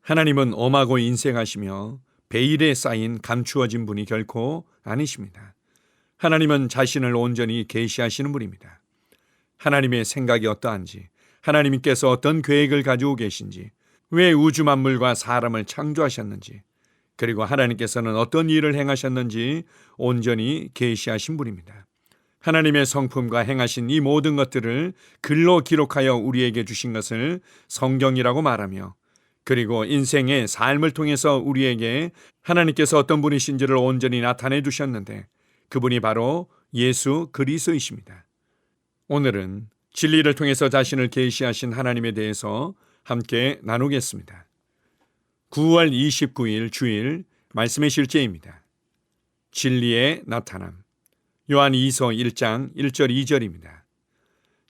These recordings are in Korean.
하나님은 엄하고 인색하시며 베일에 쌓인 감추어진 분이 결코 아니십니다. 하나님은 자신을 온전히 계시하시는 분입니다. 하나님의 생각이 어떠한지, 하나님께서 어떤 계획을 가지고 계신지, 왜 우주 만물과 사람을 창조하셨는지, 그리고 하나님께서는 어떤 일을 행하셨는지 온전히 계시하신 분입니다. 하나님의 성품과 행하신 이 모든 것들을 글로 기록하여 우리에게 주신 것을 성경이라고 말하며, 그리고 인생의 삶을 통해서 우리에게 하나님께서 어떤 분이신지를 온전히 나타내 주셨는데 그분이 바로 예수 그리스도이십니다. 오늘은 진리를 통해서 자신을 계시하신 하나님에 대해서 함께 나누겠습니다. 9월 29일 주일 말씀의 실제입니다. 진리의 나타남. 요한 2서 1장 1절 2절입니다.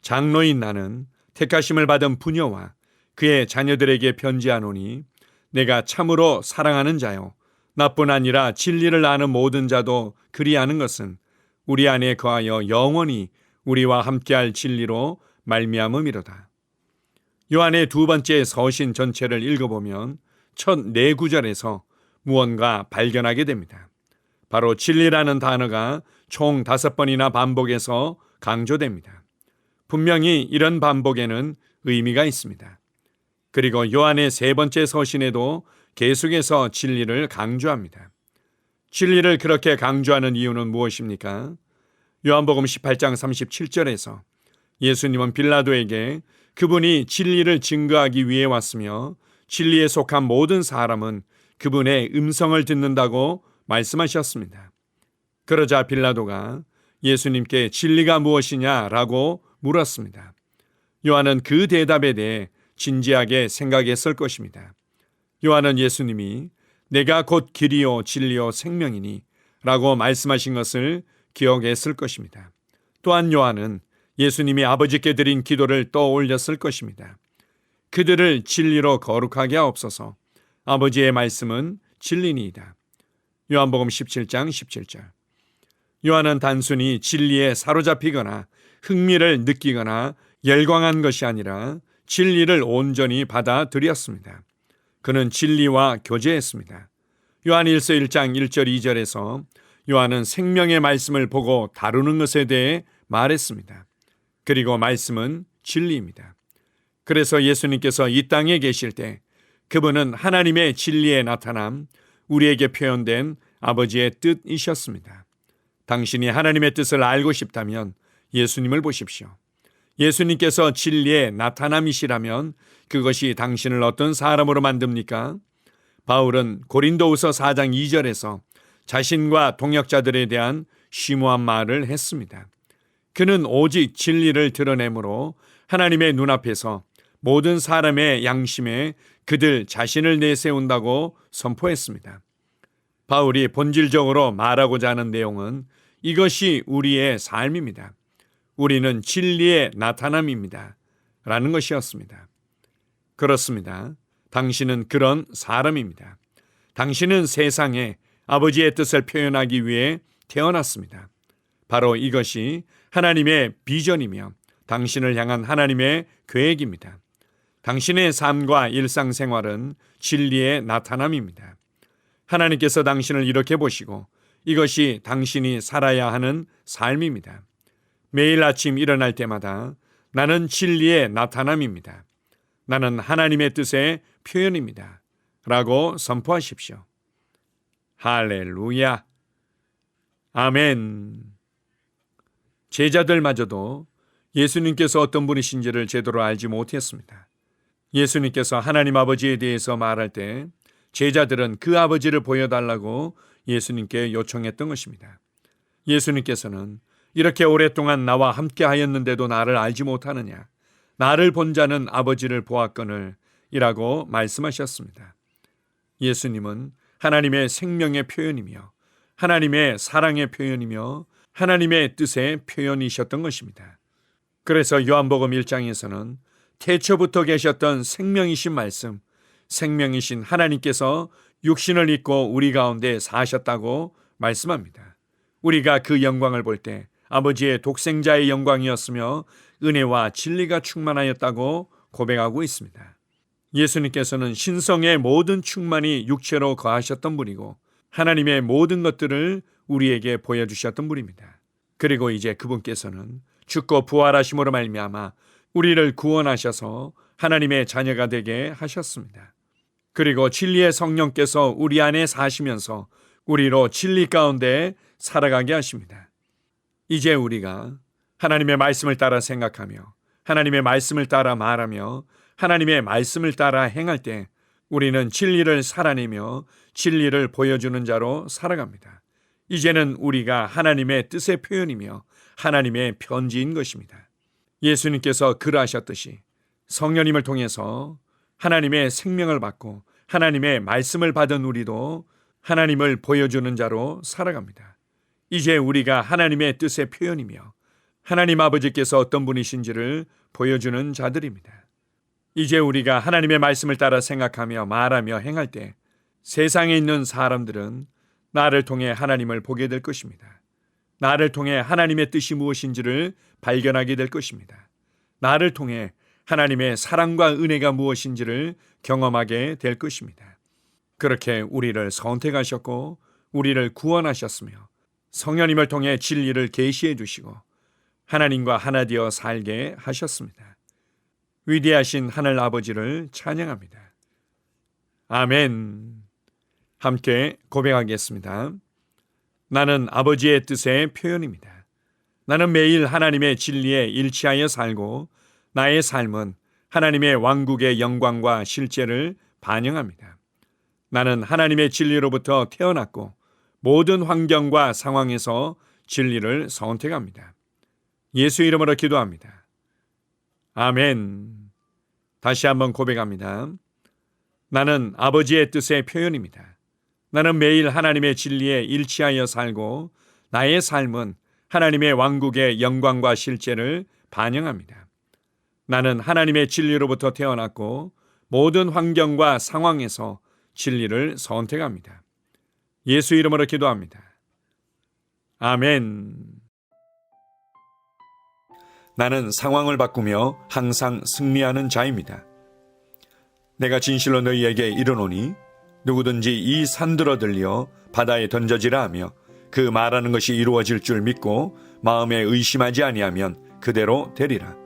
장로인 나는 택하심을 받은 부녀와 그의 자녀들에게 편지하노니 내가 참으로 사랑하는 자요 나뿐 아니라 진리를 아는 모든 자도 그리하는 것은 우리 안에 거하여 영원히 우리와 함께할 진리로 말미암음이로다. 요한의 두 번째 서신 전체를 읽어보면 첫 네 구절에서 무언가 발견하게 됩니다. 바로 진리라는 단어가 총 5번이나 반복해서 강조됩니다. 분명히 이런 반복에는 의미가 있습니다. 그리고 요한의 세 번째 서신에도 계속해서 진리를 강조합니다. 진리를 그렇게 강조하는 이유는 무엇입니까? 요한복음 18장 37절에서 예수님은 빌라도에게 그분이 진리를 증거하기 위해 왔으며 진리에 속한 모든 사람은 그분의 음성을 듣는다고 말씀하셨습니다. 그러자 빌라도가 예수님께 진리가 무엇이냐라고 물었습니다. 요한은 그 대답에 대해 진지하게 생각했을 것입니다. 요한은 예수님이 내가 곧 길이요 진리요 생명이니 라고 말씀하신 것을 기억했을 것입니다. 또한 요한은 예수님이 아버지께 드린 기도를 떠올렸을 것입니다. 그들을 진리로 거룩하게 하옵소서. 아버지의 말씀은 진리니이다. 요한복음 17장 17절. 요한은 단순히 진리에 사로잡히거나 흥미를 느끼거나 열광한 것이 아니라 진리를 온전히 받아들였습니다. 그는 진리와 교제했습니다. 요한 1서 1장 1절 2절에서 요한은 생명의 말씀을 보고 다루는 것에 대해 말했습니다. 그리고 말씀은 진리입니다. 그래서 예수님께서 이 땅에 계실 때 그분은 하나님의 진리에 나타남 우리에게 표현된 아버지의 뜻이셨습니다. 당신이 하나님의 뜻을 알고 싶다면 예수님을 보십시오. 예수님께서 진리의 나타남이시라면 그것이 당신을 어떤 사람으로 만듭니까? 바울은 고린도후서 4장 2절에서 자신과 동역자들에 대한 심오한 말을 했습니다. 그는 오직 진리를 드러내므로 하나님의 눈앞에서 모든 사람의 양심에 그들 자신을 내세운다고 선포했습니다. 바울이 본질적으로 말하고자 하는 내용은 이것이 우리의 삶입니다. 우리는 진리의 나타남입니다. 라는 것이었습니다. 그렇습니다. 당신은 그런 사람입니다. 당신은 세상에 아버지의 뜻을 표현하기 위해 태어났습니다. 바로 이것이 하나님의 비전이며 당신을 향한 하나님의 계획입니다. 당신의 삶과 일상생활은 진리의 나타남입니다. 하나님께서 당신을 이렇게 보시고 이것이 당신이 살아야 하는 삶입니다. 매일 아침 일어날 때마다 나는 진리의 나타남입니다. 나는 하나님의 뜻의 표현입니다. 라고 선포하십시오. 할렐루야. 아멘. 제자들마저도 예수님께서 어떤 분이신지를 제대로 알지 못했습니다. 예수님께서 하나님 아버지에 대해서 말할 때 제자들은 그 아버지를 보여달라고 예수님께 요청했던 것입니다. 예수님께서는 이렇게 오랫동안 나와 함께 하였는데도 나를 알지 못하느냐? 나를 본 자는 아버지를 보았거늘 이라고 말씀하셨습니다. 예수님은 하나님의 생명의 표현이며 하나님의 사랑의 표현이며 하나님의 뜻의 표현이셨던 것입니다. 그래서 요한복음 1장에서는 태초부터 계셨던 생명이신 말씀, 생명이신 하나님께서 육신을 입고 우리 가운데 사셨다고 말씀합니다. 우리가 그 영광을 볼 때 아버지의 독생자의 영광이었으며 은혜와 진리가 충만하였다고 고백하고 있습니다. 예수님께서는 신성의 모든 충만이 육체로 거하셨던 분이고 하나님의 모든 것들을 우리에게 보여주셨던 분입니다. 그리고 이제 그분께서는 죽고 부활하심으로 말미암아 우리를 구원하셔서 하나님의 자녀가 되게 하셨습니다. 그리고 진리의 성령께서 우리 안에 사시면서 우리로 진리 가운데 살아가게 하십니다. 이제 우리가 하나님의 말씀을 따라 생각하며 하나님의 말씀을 따라 말하며 하나님의 말씀을 따라 행할 때 우리는 진리를 살아내며 진리를 보여주는 자로 살아갑니다. 이제는 우리가 하나님의 뜻의 표현이며 하나님의 편지인 것입니다. 예수님께서 그러하셨듯이 성령님을 통해서 하나님의 생명을 받고 하나님의 말씀을 받은 우리도 하나님을 보여주는 자로 살아갑니다. 이제 우리가 하나님의 뜻의 표현이며 하나님 아버지께서 어떤 분이신지를 보여주는 자들입니다. 이제 우리가 하나님의 말씀을 따라 생각하며 말하며 행할 때 세상에 있는 사람들은 나를 통해 하나님을 보게 될 것입니다. 나를 통해 하나님의 뜻이 무엇인지를 발견하게 될 것입니다. 나를 통해 하나님의 사랑과 은혜가 무엇인지를 경험하게 될 것입니다. 그렇게 우리를 선택하셨고 우리를 구원하셨으며 성령님을 통해 진리를 계시해 주시고 하나님과 하나 되어 살게 하셨습니다. 위대하신 하늘 아버지를 찬양합니다. 아멘. 함께 고백하겠습니다. 나는 아버지의 뜻의 표현입니다. 나는 매일 하나님의 진리에 일치하여 살고 나의 삶은 하나님의 왕국의 영광과 실제를 반영합니다. 나는 하나님의 진리로부터 태어났고 모든 환경과 상황에서 진리를 선택합니다. 예수 이름으로 기도합니다. 아멘. 다시 한번 고백합니다. 나는 아버지의 뜻의 표현입니다. 나는 매일 하나님의 진리에 일치하여 살고 나의 삶은 하나님의 왕국의 영광과 실제를 반영합니다. 나는 하나님의 진리로부터 태어났고 모든 환경과 상황에서 진리를 선택합니다. 예수 이름으로 기도합니다. 아멘. 나는 상황을 바꾸며 항상 승리하는 자입니다. 내가 진실로 너희에게 이르노니 누구든지 이 산들어 들려 바다에 던져지라 하며 그 말하는 것이 이루어질 줄 믿고 마음에 의심하지 아니하면 그대로 되리라.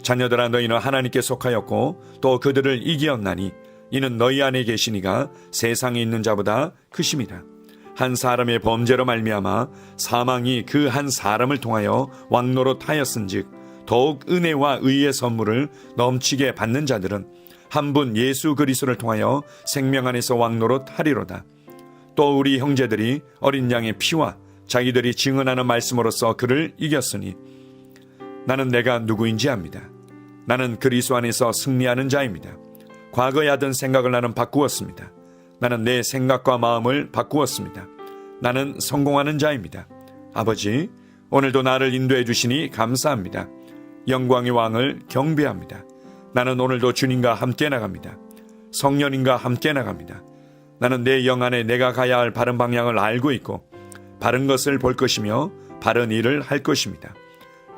자녀들아 너희는 하나님께 속하였고 또 그들을 이기었나니 이는 너희 안에 계시니가 세상에 있는 자보다 크심이라. 한 사람의 범죄로 말미암아 사망이 그 한 사람을 통하여 왕노릇하였은즉 더욱 은혜와 의의 선물을 넘치게 받는 자들은 한 분 예수 그리스도를 통하여 생명 안에서 왕노릇하리로다. 또 우리 형제들이 어린 양의 피와 자기들이 증언하는 말씀으로써 그를 이겼으니 나는 내가 누구인지 압니다. 나는 그리스도 안에서 승리하는 자입니다. 과거에 하던 생각을 나는 바꾸었습니다. 나는 내 생각과 마음을 바꾸었습니다. 나는 성공하는 자입니다. 아버지, 오늘도 나를 인도해 주시니 감사합니다. 영광의 왕을 경배합니다. 나는 오늘도 주님과 함께 나갑니다. 성령님과 함께 나갑니다. 나는 내 영 안에 내가 가야 할 바른 방향을 알고 있고 바른 것을 볼 것이며 바른 일을 할 것입니다.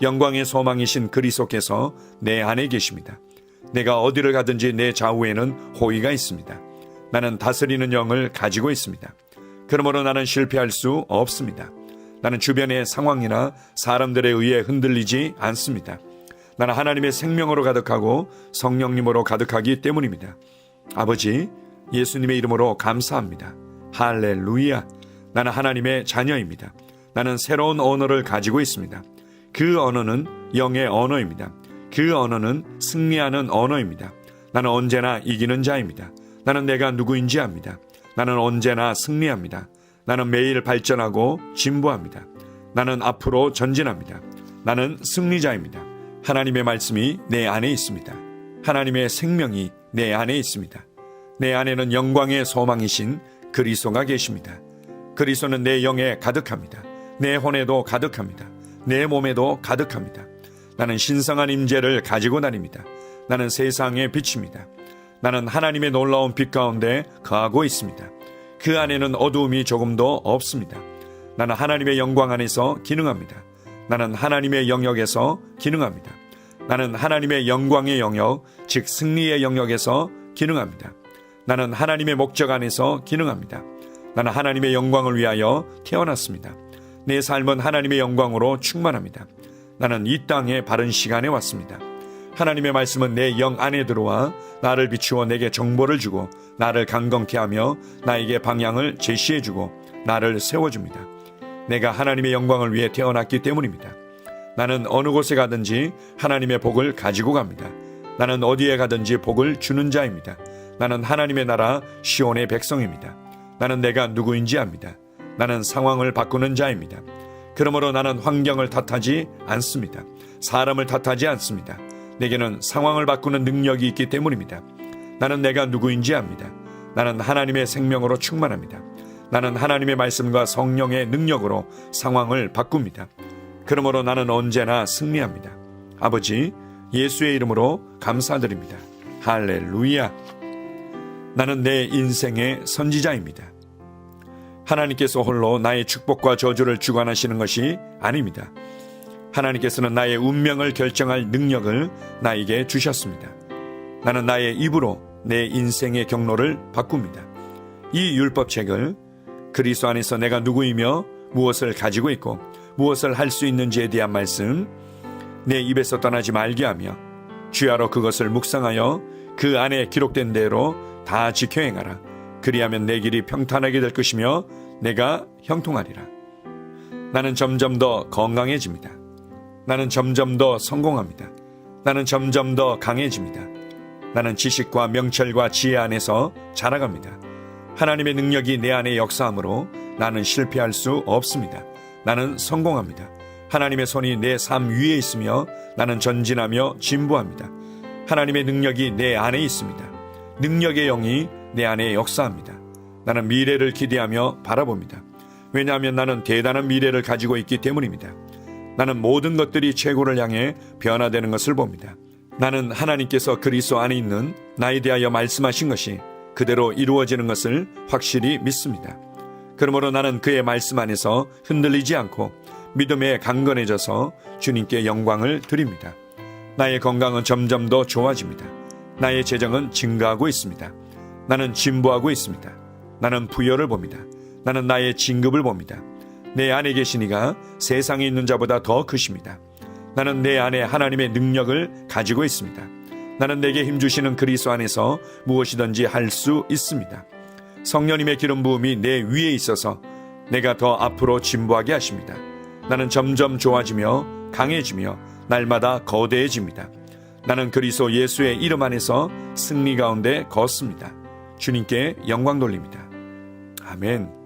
영광의 소망이신 그리스도께서 내 안에 계십니다. 내가 어디를 가든지 내 좌우에는 호의가 있습니다. 나는 다스리는 영을 가지고 있습니다. 그러므로 나는 실패할 수 없습니다. 나는 주변의 상황이나 사람들에 의해 흔들리지 않습니다. 나는 하나님의 생명으로 가득하고 성령님으로 가득하기 때문입니다. 아버지, 예수님의 이름으로 감사합니다. 할렐루야. 나는 하나님의 자녀입니다. 나는 새로운 언어를 가지고 있습니다. 그 언어는 영의 언어입니다. 그 언어는 승리하는 언어입니다. 나는 언제나 이기는 자입니다. 나는 내가 누구인지 압니다. 나는 언제나 승리합니다. 나는 매일 발전하고 진보합니다. 나는 앞으로 전진합니다. 나는 승리자입니다. 하나님의 말씀이 내 안에 있습니다. 하나님의 생명이 내 안에 있습니다. 내 안에는 영광의 소망이신 그리스도가 계십니다. 그리스도는 내 영에 가득합니다. 내 혼에도 가득합니다. 내 몸에도 가득합니다. 나는 신성한 임재를 가지고 다닙니다. 나는 세상의 빛입니다. 나는 하나님의 놀라운 빛 가운데 거하고 있습니다. 그 안에는 어두움이 조금도 없습니다. 나는 하나님의 영광 안에서 기능합니다. 나는 하나님의 영역에서 기능합니다. 나는 하나님의 영광의 영역, 즉 승리의 영역에서 기능합니다. 나는 하나님의 목적 안에서 기능합니다. 나는 하나님의 영광을 위하여 태어났습니다. 내 삶은 하나님의 영광으로 충만합니다. 나는 이 땅에 바른 시간에 왔습니다. 하나님의 말씀은 내 영 안에 들어와 나를 비추어 내게 정보를 주고 나를 강건케 하며 나에게 방향을 제시해 주고 나를 세워줍니다. 내가 하나님의 영광을 위해 태어났기 때문입니다. 나는 어느 곳에 가든지 하나님의 복을 가지고 갑니다. 나는 어디에 가든지 복을 주는 자입니다. 나는 하나님의 나라 시온의 백성입니다. 나는 내가 누구인지 압니다. 나는 상황을 바꾸는 자입니다. 그러므로 나는 환경을 탓하지 않습니다. 사람을 탓하지 않습니다. 내게는 상황을 바꾸는 능력이 있기 때문입니다. 나는 내가 누구인지 압니다. 나는 하나님의 생명으로 충만합니다. 나는 하나님의 말씀과 성령의 능력으로 상황을 바꿉니다. 그러므로 나는 언제나 승리합니다. 아버지, 예수의 이름으로 감사드립니다. 할렐루야. 나는 내 인생의 선지자입니다. 하나님께서 홀로 나의 축복과 저주를 주관하시는 것이 아닙니다. 하나님께서는 나의 운명을 결정할 능력을 나에게 주셨습니다. 나는 나의 입으로 내 인생의 경로를 바꿉니다. 이 율법책을 그리스도 안에서 내가 누구이며 무엇을 가지고 있고 무엇을 할 수 있는지에 대한 말씀 내 입에서 떠나지 말게 하며 주야로 그것을 묵상하여 그 안에 기록된 대로 다 지켜 행하라. 그리하면 내 길이 평탄하게 될 것이며 내가 형통하리라. 나는 점점 더 건강해집니다. 나는 점점 더 성공합니다. 나는 점점 더 강해집니다. 나는 지식과 명철과 지혜 안에서 자라갑니다. 하나님의 능력이 내 안에 역사하므로 나는 실패할 수 없습니다. 나는 성공합니다. 하나님의 손이 내 삶 위에 있으며 나는 전진하며 진보합니다. 하나님의 능력이 내 안에 있습니다. 능력의 영이 내 안에 역사합니다. 나는 미래를 기대하며 바라봅니다. 왜냐하면 나는 대단한 미래를 가지고 있기 때문입니다. 나는 모든 것들이 최고를 향해 변화되는 것을 봅니다. 나는 하나님께서 그리스도 안에 있는 나에 대하여 말씀하신 것이 그대로 이루어지는 것을 확실히 믿습니다. 그러므로 나는 그의 말씀 안에서 흔들리지 않고 믿음에 강건해져서 주님께 영광을 드립니다. 나의 건강은 점점 더 좋아집니다. 나의 재정은 증가하고 있습니다. 나는 진보하고 있습니다. 나는 부여를 봅니다. 나는 나의 진급을 봅니다. 내 안에 계신 이가 세상에 있는 자보다 더 크십니다. 나는 내 안에 하나님의 능력을 가지고 있습니다. 나는 내게 힘주시는 그리스도 안에서 무엇이든지 할 수 있습니다. 성령님의 기름 부음이 내 위에 있어서 내가 더 앞으로 진보하게 하십니다. 나는 점점 좋아지며 강해지며 날마다 거대해집니다. 나는 그리스도 예수의 이름 안에서 승리 가운데 걷습니다. 주님께 영광 돌립니다. 아멘.